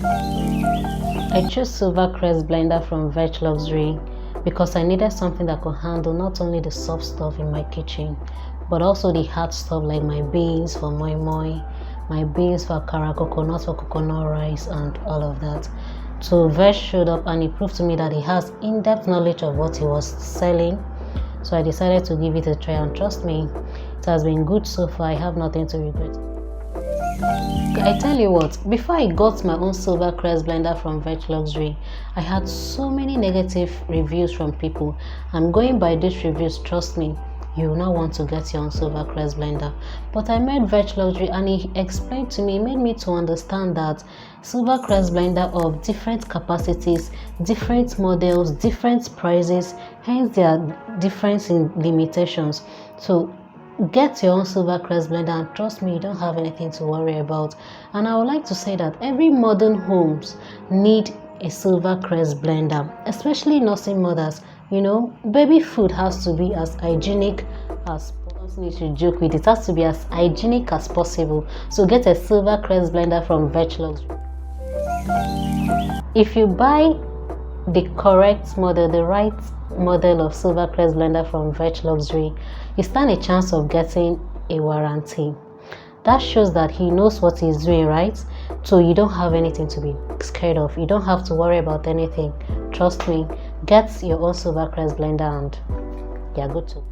I chose silver crest blender from VEJ Luxury because I needed something that could handle not only the soft stuff in my kitchen, but also the hard stuff like my beans for moi moi, my beans for akara, coconut for coconut rice, and all of that. So VEJ showed up and he proved to me that he has in-depth knowledge of what he was selling. So I decided to give it a try, and trust me, it has been good so far. I have nothing to regret. I tell you what, before I got my own silver crest blender from VEJ Luxury, I had so many negative reviews from people, and going by these reviews, trust me, you will not want to get your own silver crest blender. But I met VEJ Luxury and he explained to me, made me to understand that silver crest blender of different capacities, different models, different prices, hence there are difference in limitations. So get your own silver crest blender and trust me, you don't have anything to worry about. And I would like to say that every modern homes need a silver crest blender, especially nursing mothers. You know, baby food has to be as hygienic as possible. Need to joke with it, has to be as hygienic as possible. So get a silver crest blender from VEJ Luxury. If you buy the correct model, the right model of silver crest blender from VEJ Luxury, you stand a chance of getting a warranty. That shows that he knows what he's doing, right? So you don't have anything to be scared of. You don't have to worry about anything. Trust me, get your own silver crest blender and you're good to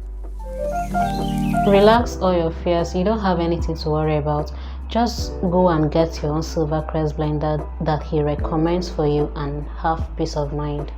relax all your fears. You don't have anything to worry about. Just go and get your own silver crest blender that he recommends for you and have peace of mind.